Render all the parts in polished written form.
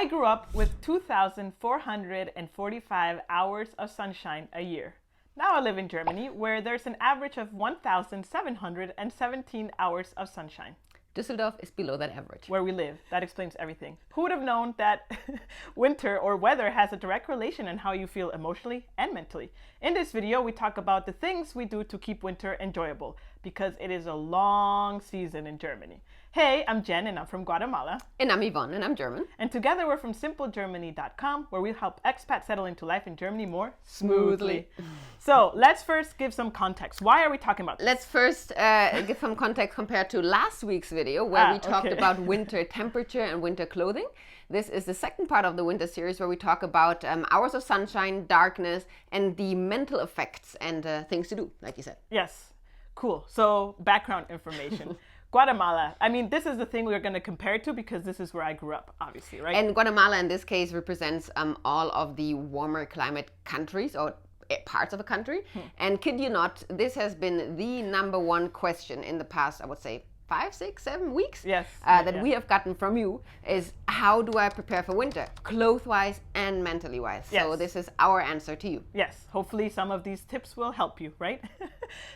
I grew up with 2,445 hours of sunshine a year. Now I live in Germany, where there's an average of 1,717 hours of sunshine. Düsseldorf is below that average. Where we live. That explains everything. Who would have known that winter or weather has a direct relation in how you feel emotionally and mentally? In this video, we talk about the things we do to keep winter enjoyable, because it is a long season in Germany. Hey, I'm Jen and I'm from Guatemala. And I'm Yvonne and I'm German. And together we're from simplegermany.com, where we help expats settle into life in Germany more smoothly. So let's first give some context. Why are we talking about this? Let's first give some context compared to last week's video where we talked about winter temperature and winter clothing. This is the second part of the winter series where we talk about hours of sunshine, darkness, and the mental effects and things to do, like you said. Yes, cool. So background information. Guatemala. I mean, this is the thing we're going to compare it to because this is where I grew up, obviously, right? And Guatemala in this case represents all of the warmer climate countries or parts of a country. And kid you not, this has been the number one question in the past, I would say, 5, 6, 7 weeks we have gotten from you is how do I prepare for winter, clothes-wise and mentally-wise? Yes. So this is our answer to you. Yes, hopefully some of these tips will help you, right?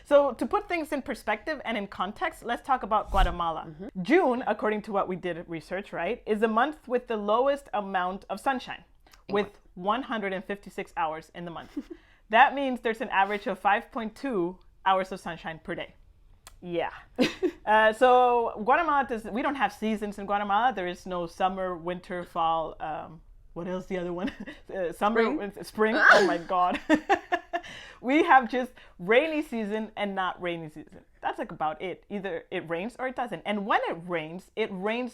So to put things in perspective and in context, let's talk about Guatemala. June, according to what we did research, right, is the month with the lowest amount of sunshine, with 156 hours in the month. That means there's an average of 5.2 hours of sunshine per day. Yeah. So Guatemala, we don't have seasons in Guatemala. There is no summer, winter, fall. What else? The other one? Summer, spring. Oh my God. We have just rainy season and not rainy season. That's like about it. Either it rains or it doesn't. And when it rains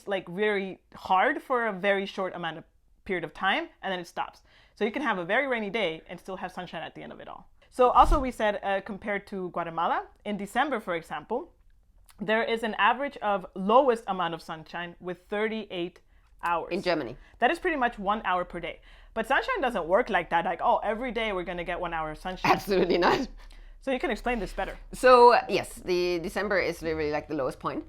like very hard for a very short amount of period of time, and then it stops. So you can have a very rainy day and still have sunshine at the end of it all. So also we said compared to Guatemala, in December, for example, there is an average of lowest amount of sunshine with 38 hours. In Germany. That is pretty much 1 hour per day. But sunshine doesn't work like that. Like, oh, every day we're going to get 1 hour of sunshine. Absolutely not. So you can explain this better. So yes, the December is really like the lowest point,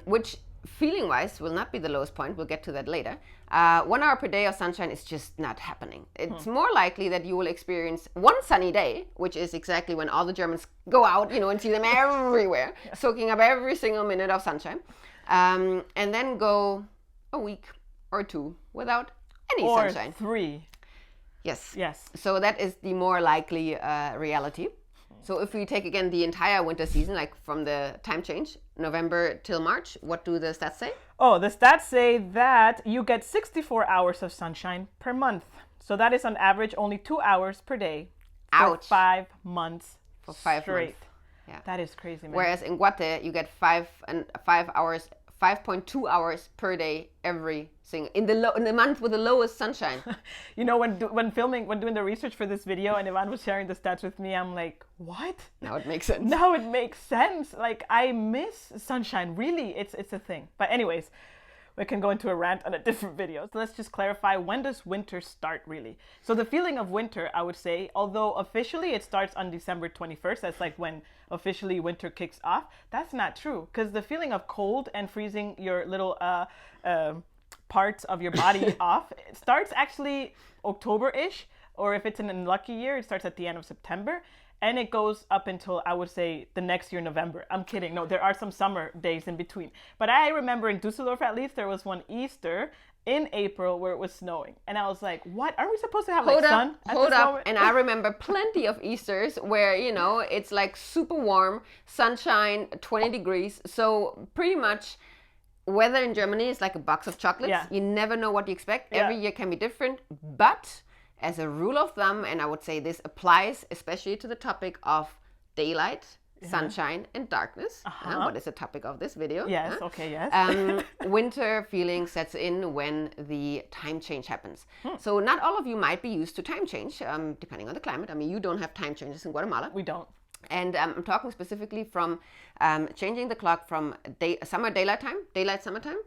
which feeling-wise will not be the lowest point. We'll get to that later. 1 hour per day of sunshine is just not happening. It's more likely that you will experience one sunny day, which is exactly when all the Germans go out, and see them everywhere, soaking up every single minute of sunshine, and then go a week or two without any sunshine. Or 3. Yes. Yes. So that is the more likely reality. So if we take again the entire winter season, like from the time change, November till March, what do the stats say? Oh, the stats say that you get 64 hours of sunshine per month. So that is on average only 2 hours per day for 5 months for 5 straight. Months. Yeah. That is crazy, man. Whereas in Guate, you get 5.2 hours per day every single in the month with the lowest sunshine. When doing the research for this video, and Ivan was sharing the stats with me, I'm like, what? Now it makes sense. Now it makes sense. Like, I miss sunshine. Really, it's a thing. But anyways, we can go into a rant on a different video. So let's just clarify, when does winter start really? So the feeling of winter, I would say, although officially it starts on December 21st, that's like when officially winter kicks off, that's not true. Because the feeling of cold and freezing your little parts of your body off, it starts actually October-ish, or if it's an unlucky year, it starts at the end of September. And it goes up until, I would say, the next year, November. I'm kidding. No, there are some summer days in between. But I remember in Düsseldorf, at least, there was one Easter in April where it was snowing. And I was like, what? Are we supposed to have sun at this moment? And I remember plenty of Easters where, it's like super warm, sunshine, 20 degrees. So pretty much weather in Germany is like a box of chocolates. Yeah. You never know what you expect. Every year can be different. But as a rule of thumb, and I would say this applies especially to the topic of daylight, sunshine, and darkness, what is the topic of this video? Yes, okay, yes. Winter feeling sets in when the time change happens. So not all of you might be used to time change, depending on the climate. I mean, you don't have time changes in Guatemala. We don't. And I'm talking specifically from changing the clock from daylight summertime,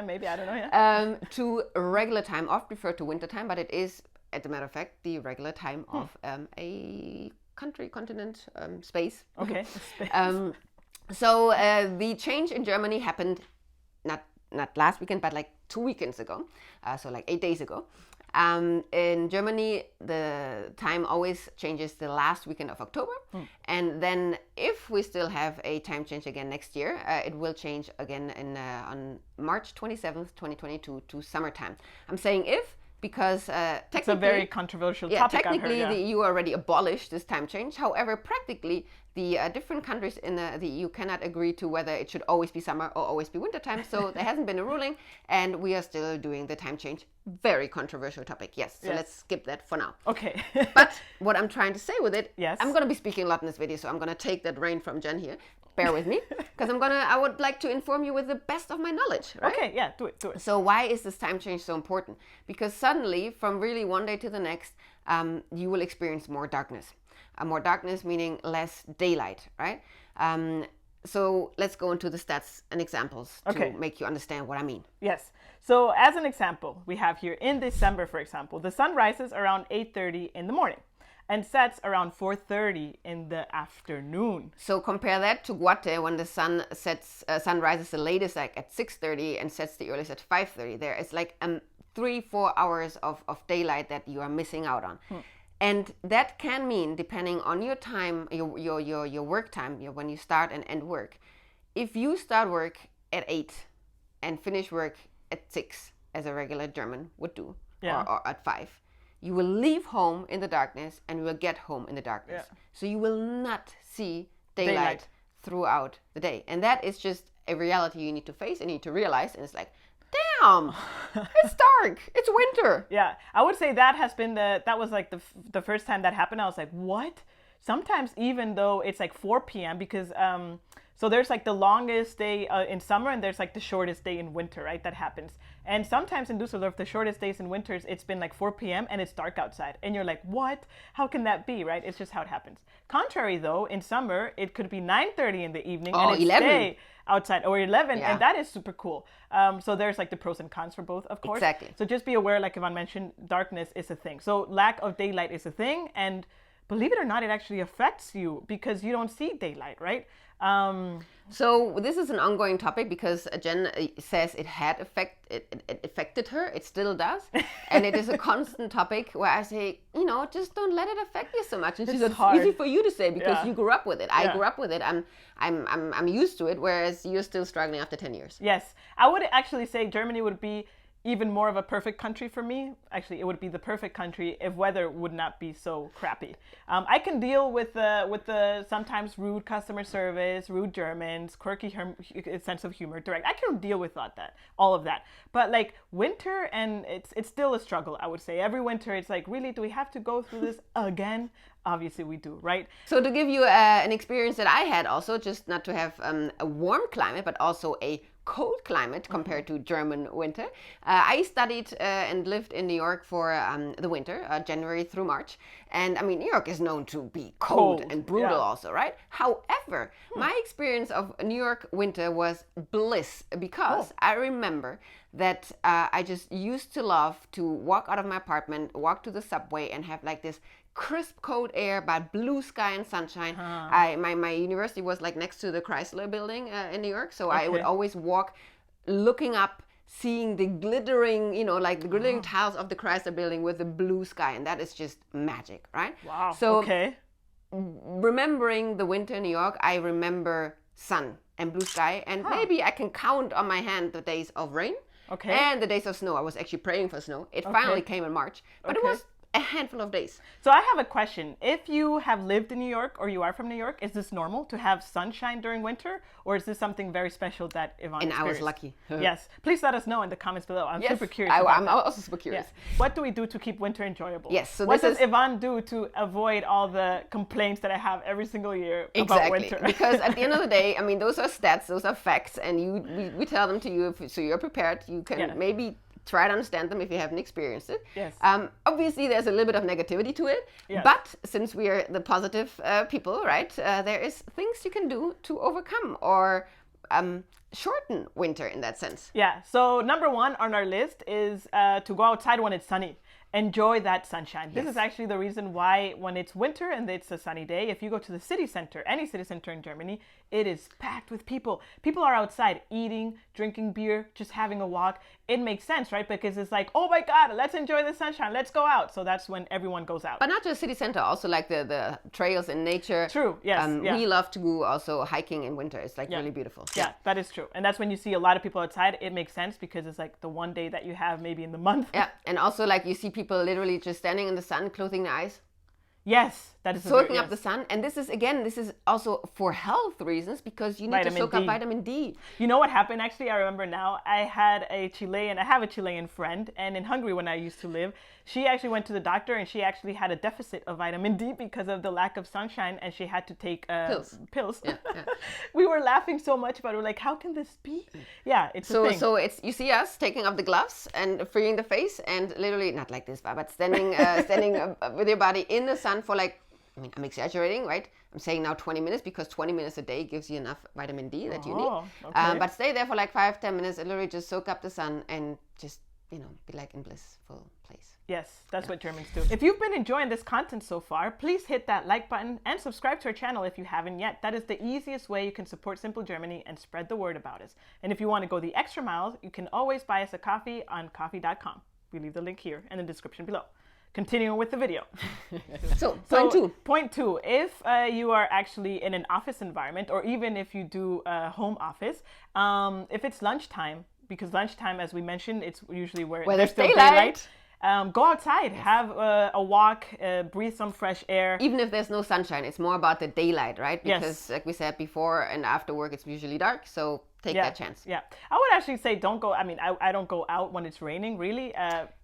maybe, I don't know, to regular time, often referred to winter time, but it is, as a matter of fact, the regular time of a continent, space. Okay. So the change in Germany happened not not last weekend, but like 2 weekends ago, so like 8 days ago. In Germany, the time always changes the last weekend of October. And then if we still have a time change again next year, it will change again on March 27th, 2022 to summertime. I'm saying if, because technically... It's a very controversial topic. Technically, the EU already abolished this time change. However, practically, the different countries in the EU cannot agree to whether it should always be summer or always be winter time. So there hasn't been a ruling, and we are still doing the time change. Very controversial topic, yes. So let's skip that for now. Okay. But what I'm trying to say with it, yes. I'm going to be speaking a lot in this video, so I'm going to take that rein from Jen here. Bear with me, because I would like to inform you with the best of my knowledge, right? Okay, yeah, do it. So why is this time change so important? Because suddenly, from really one day to the next, you will experience more darkness. More darkness meaning less daylight, right? So let's go into the stats and examples to make you understand what I mean. Yes. So as an example, we have here in December, for example, the sun rises around 8:30 in the morning and sets around 4:30 in the afternoon. So compare that to Guate, when the sun rises the latest like at 6:30 and sets the earliest at 5:30. There is like 3-4 hours of daylight that you are missing out on. And that can mean, depending on your time, your work time, when you start and end work. If you start work at 8 and finish work at 6, as a regular German would do, or at 5, you will leave home in the darkness and you will get home in the darkness. Yeah. So you will not see daylight throughout the day. And that is just a reality you need to face and you need to realize. And it's like, damn, it's dark, it's winter. Yeah, I would say that has been that was like the first time that happened. I was like, what? Sometimes even though it's like 4 p.m. because so there's like the longest day in summer and there's like the shortest day in winter, right? That happens. And sometimes in Düsseldorf, the shortest days in winters, it's been like 4 p.m. and it's dark outside. And you're like, what? How can that be, right? It's just how it happens. Contrary though, in summer, it could be 9:30 in the evening and it's 11. day outside, or 11, and that is super cool. So there's like the pros and cons for both, of course. Exactly. So just be aware, like Ivan mentioned, darkness is a thing. So lack of daylight is a thing, and believe it or not, it actually affects you because you don't see daylight, right? So this is an ongoing topic because Jen says it affected her. It still does, and it is a constant topic where I say, just don't let it affect you so much. And she said, it's easy for you to say because you grew up with it. I grew up with it. I'm used to it, whereas you're still struggling after 10 years. Yes, I would actually say Germany would be even more of a perfect country for me. Actually, it would be the perfect country if weather would not be so crappy. I can deal with the sometimes rude customer service, rude Germans, quirky sense of humor, direct. I can deal with all of that. But like winter, and it's still a struggle, I would say. Every winter, it's like, really, do we have to go through this again? Obviously we do, right? So to give you an experience that I had also, just not to have a warm climate, but also a cold climate compared to German winter. I studied and lived in New York for the winter, January through March. And I mean, New York is known to be cold and brutal also, right? However, my experience of New York winter was bliss because I remember that I just used to love to walk out of my apartment, walk to the subway and have like this crisp cold air, but blue sky and sunshine. My university was like next to the Chrysler building in New York, so I would always walk looking up, seeing the glittering, like the glittering tiles of the Chrysler building with the blue sky, and that is just magic, right? Wow. So remembering the winter in New York, I remember sun and blue sky, and maybe I can count on my hand the days of rain and the days of snow. I was actually praying for snow. It finally came in March, but it was a handful of days. So I have a question. If you have lived in New York or you are from New York, is this normal to have sunshine during winter, or is this something very special that Ivan experienced? And I was lucky. Yes. Please let us know in the comments below. I'm super curious. I'm also super curious. Yes. What do we do to keep winter enjoyable? Yes. So what does Ivan do to avoid all the complaints that I have every single year about winter? Because at the end of the day, I mean, those are stats, those are facts, and we tell them to you so you're prepared. You can maybe try to understand them if you haven't experienced it. Yes. Obviously, there's a little bit of negativity to it, but since we are the positive people, right, there is things you can do to overcome or shorten winter in that sense. Yeah, so number one on our list is to go outside when it's sunny. Enjoy that sunshine. This is actually the reason why when it's winter and it's a sunny day, if you go to the city center, any city center in Germany, it is packed with people. People are outside eating, drinking beer, just having a walk. It makes sense, right? Because it's like, oh my God, let's enjoy the sunshine. Let's go out. So that's when everyone goes out. But not just city center, also like the trails in nature. True, yes. We love to go also hiking in winter. It's like really beautiful. Yeah, that is true. And that's when you see a lot of people outside. It makes sense because it's like the one day that you have maybe in the month. Yeah, and also like you see people literally just standing in the sun, closing their eyes. Yes, that is soaking up the sun. And this is also for health reasons because you need to soak up vitamin D. You know what happened actually? I remember now. I have a Chilean friend, and in Hungary when I used to live, she actually went to the doctor and she actually had a deficit of vitamin D because of the lack of sunshine, and she had to take pills. Yeah. We were laughing so much about it. We're like, how can this be? Yeah, it's a thing. So it's, you see us taking off the gloves and freeing the face and literally, not like this, but standing with your body in the sun for like, I mean, I'm exaggerating, right? I'm saying now 20 minutes because 20 minutes a day gives you enough vitamin D that you need. Okay. But stay there for like 5-10 minutes and literally just soak up the sun and just, be like in blissful place. Yes, that's what Germans do. If you've been enjoying this content so far, please hit that like button and subscribe to our channel if you haven't yet. That is the easiest way you can support Simple Germany and spread the word about us. And if you want to go the extra miles, you can always buy us a coffee on coffee.com. We leave the link here in the description below. Continuing with the video. So point two, if you are actually in an office environment, or even if you do a home office, if it's lunchtime, because lunchtime, as we mentioned, it's usually where there's still daylight. Go outside, have a walk, breathe some fresh air. Even if there's no sunshine, it's more about the daylight, right? Because like we said before and after work, it's usually dark. So take that chance. Yeah. I would actually say don't go. I mean, I don't go out when it's raining, really.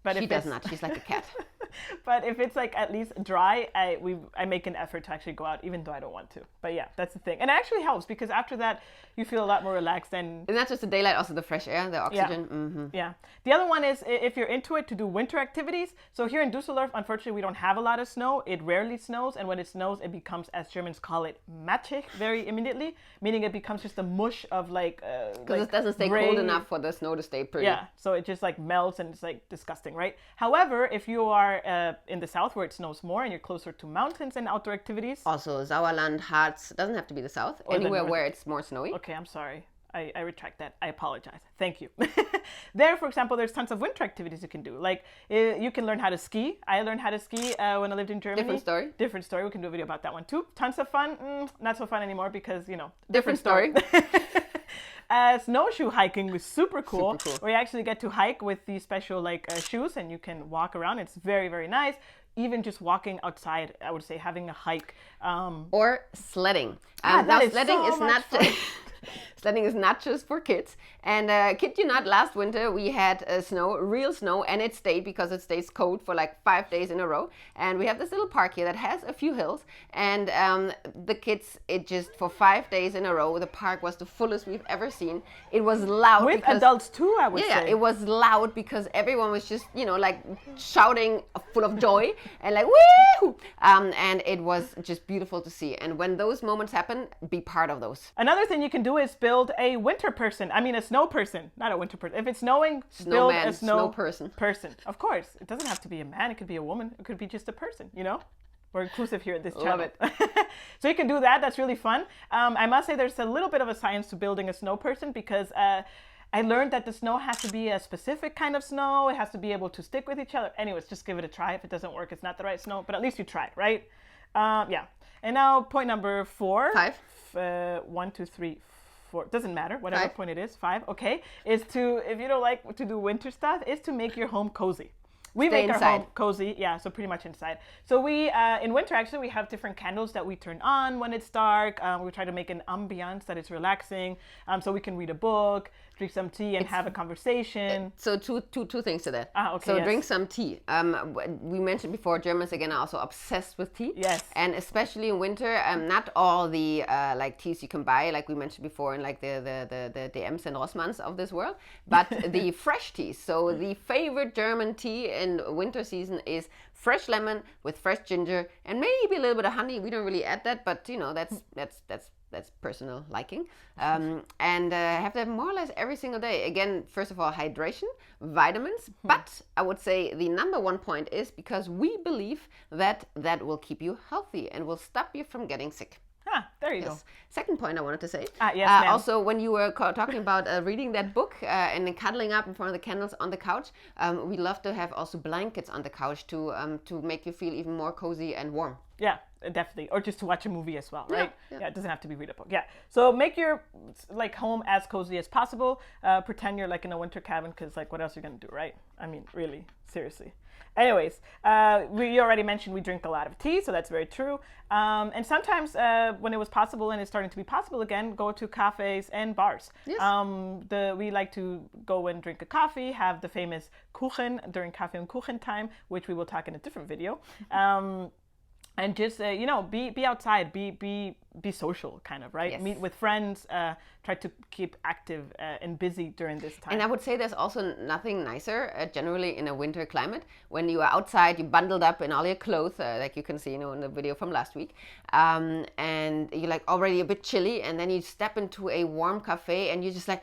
But she does not. She's like a cat. But if it's like at least dry, I make an effort to actually go out, even though I don't want to. But yeah, that's the thing. And it actually helps because after that, you feel a lot more relaxed. And not just the daylight, also the fresh air, the oxygen. Yeah. Mm-hmm. Yeah. The other one is if you're into it, to do winter activities. So here in Düsseldorf, unfortunately, we don't have a lot of snow. It rarely snows. And when it snows, it becomes, as Germans call it, matschig very immediately, meaning it becomes just a mush of like... Because it doesn't stay cold enough for the snow to stay pretty. Yeah, so it just like melts and it's like disgusting, right? However, if you are in the south where it snows more and you're closer to mountains and outdoor activities. Also Sauerland, Harz, doesn't have to be the south, or anywhere where it's more snowy. Okay, I'm sorry. I retract that. I apologize. Thank you. There, for example, there's tons of winter activities you can do. Like you can learn how to ski. I learned how to ski when I lived in Germany. Different story. We can do a video about that one too. Tons of fun. Not so fun anymore because, different story. Snowshoe hiking was super cool. Where you actually get to hike with these special shoes and you can walk around. It's very, very nice. Even just walking outside, I would say having a hike. Or sledding. Sledding is not just for kids. And kid you not, last winter we had real snow, and it stayed because it stays cold for like 5 days in a row. And we have this little park here that has a few hills. And the kids, it just for 5 days in a row, the park was the fullest we've ever seen. It was loud. With adults too, I would say. Yeah, it was loud because everyone was just, like shouting full of joy and like, woo! And it was just beautiful to see. And when those moments happen, be part of those. Another thing you can do is build a winter person. I mean, a snow person, not a winter person. If it's snowing, build a snow person. Of course. It doesn't have to be a man. It could be a woman. It could be just a person, We're inclusive here at this channel. Love it. So you can do that. That's really fun. I must say there's a little bit of a science to building a snow person because I learned that the snow has to be a specific kind of snow. It has to be able to stick with each other. Anyways, just give it a try. If it doesn't work, it's not the right snow, but at least you tried, right? Yeah. And now point number 4. 5. 1, 2, 3, 4. Doesn't matter. Whatever 5. Point it is. 5. Okay. Is to, if you don't like to do winter stuff, is to make your home cozy. We make our home cozy, yeah, so pretty much inside. So we, in winter actually, we have different candles that we turn on when it's dark. We try to make an ambiance that is relaxing, so we can read a book, drink some tea, and have a conversation. So two things to that. Okay, so drink some tea. We mentioned before, Germans again are also obsessed with tea. Yes. And especially in winter, not all the teas you can buy, like we mentioned before, in like the DMs and Rossmanns of this world, but the fresh teas. So the favorite German tea in winter season is fresh lemon with fresh ginger and maybe a little bit of honey. We don't really add that, but that's that's personal liking, and have that more or less every single day. Again, first of all, hydration, vitamins, but I would say the number one point is because we believe that that will keep you healthy and will stop you from getting sick. There you go. Second point I wanted to say. Yes, ma'am. Also, when you were talking about reading that book and then cuddling up in front of the candles on the couch, we love to have also blankets on the couch to make you feel even more cozy and warm. Yeah, definitely. Or just to watch a movie as well, right? Yeah. It doesn't have to be read a book. Yeah. So make your like home as cozy as possible. Pretend you're like in a winter cabin, because like what else are you gonna do, right? I mean, really, seriously. Anyways, we already mentioned we drink a lot of tea, so that's very true. And sometimes when it was possible and it's starting to be possible again, go to cafes and bars. Yes. We like to go and drink a coffee, have the famous Kuchen during Kaffee und Kuchen time, which we will talk in a different video. And just be outside, be social, kind of, right? Yes. Meet with friends, try to keep active and busy during this time. And I would say there's also nothing nicer, generally in a winter climate, when you are outside, you bundled up in all your clothes, like you can see, in the video from last week, and you're like already a bit chilly, and then you step into a warm cafe, and you're just like,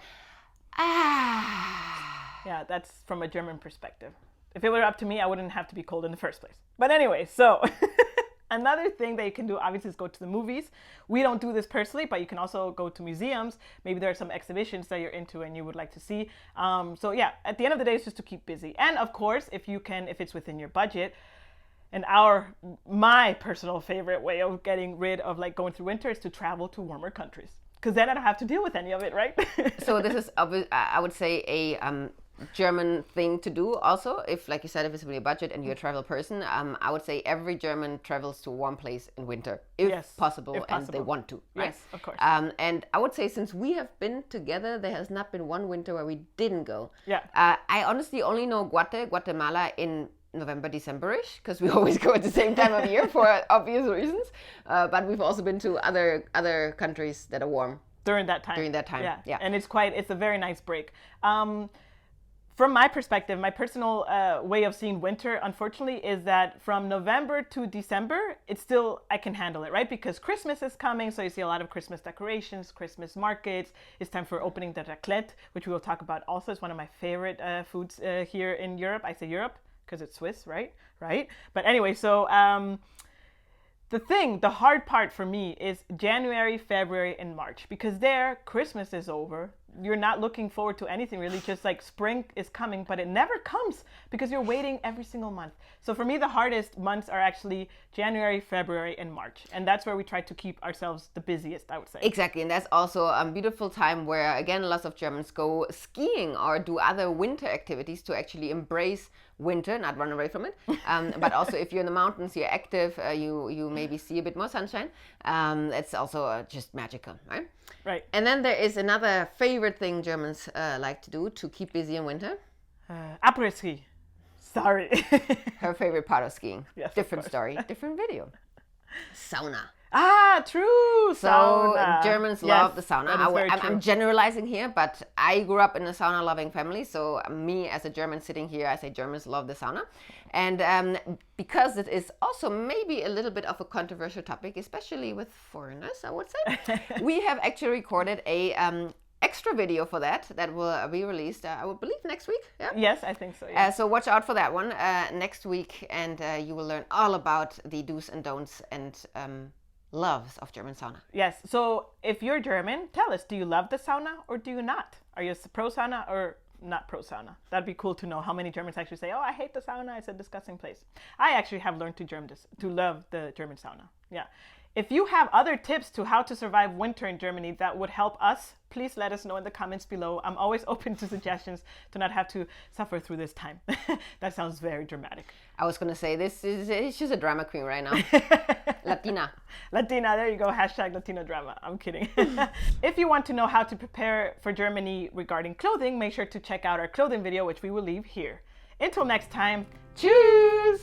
Yeah, that's from a German perspective. If it were up to me, I wouldn't have to be cold in the first place. But anyway, so. Another thing that you can do, obviously, is go to the movies. We don't do this personally, but you can also go to museums. Maybe there are some exhibitions that you're into and you would like to see. So yeah, at the end of the day, it's just to keep busy. And of course, if it's within your budget, and my personal favorite way of getting rid of like going through winter is to travel to warmer countries. Because then I don't have to deal with any of it, right? So this is, I would say, a German thing to do also. If, like you said, if it's within your budget and you're a travel person, I would say every German travels to a warm place in winter, if possible, and they want to. Right? Yes, of course. And I would say since we have been together, there has not been one winter where we didn't go. Yeah. I honestly only know Guatemala in November, December-ish, because we always go at the same time of year for obvious reasons. But we've also been to other countries that are warm. During that time. Yeah. And it's a very nice break. From my perspective, my personal way of seeing winter, unfortunately, is that from November to December, I can handle it, right? Because Christmas is coming, so you see a lot of Christmas decorations, Christmas markets. It's time for opening the raclette, which we will talk about also. It's one of my favorite foods here in Europe. I say Europe because it's Swiss, right? But anyway, so the hard part for me is January, February, and March, because there, Christmas is over. You're not looking forward to anything really, just like spring is coming, but it never comes because you're waiting every single month. So for me, the hardest months are actually January, February, and March. And that's where we try to keep ourselves the busiest, I would say. Exactly. And that's also a beautiful time where, again, lots of Germans go skiing or do other winter activities to actually embrace winter, not run away from it. But also if you're in the mountains, you're active, you maybe see a bit more sunshine. It's also just magical, right? Right. And then there is another favorite thing Germans like to do to keep busy in winter. Après-ski. Sorry. Her favorite part of skiing. Yes, different story, different video. Sauna. True. So sauna. Germans love the sauna. I'm I'm generalizing here, but I grew up in a sauna-loving family. So me as a German sitting here, I say Germans love the sauna. And because it is also maybe a little bit of a controversial topic, especially with foreigners, I would say, we have actually recorded a extra video for that will be released, I would believe, next week. Yeah? Yes, I think so. Yeah. So watch out for that one next week, and you will learn all about the do's and don'ts and loves of German sauna. Yes. So if you're German, tell us, do you love the sauna or do you not? Are you pro sauna or not pro sauna? That'd be cool to know how many Germans actually say, oh, I hate the sauna. It's a disgusting place. I actually have learned to love the German sauna. Yeah. If you have other tips to how to survive winter in Germany that would help us, please let us know in the comments below. I'm always open to suggestions to not have to suffer through this time. That sounds very dramatic. I was going to say, she's a drama queen right now. Latina, there you go. Hashtag Latino drama. I'm kidding. If you want to know how to prepare for Germany regarding clothing, make sure to check out our clothing video, which we will leave here. Until next time, choose!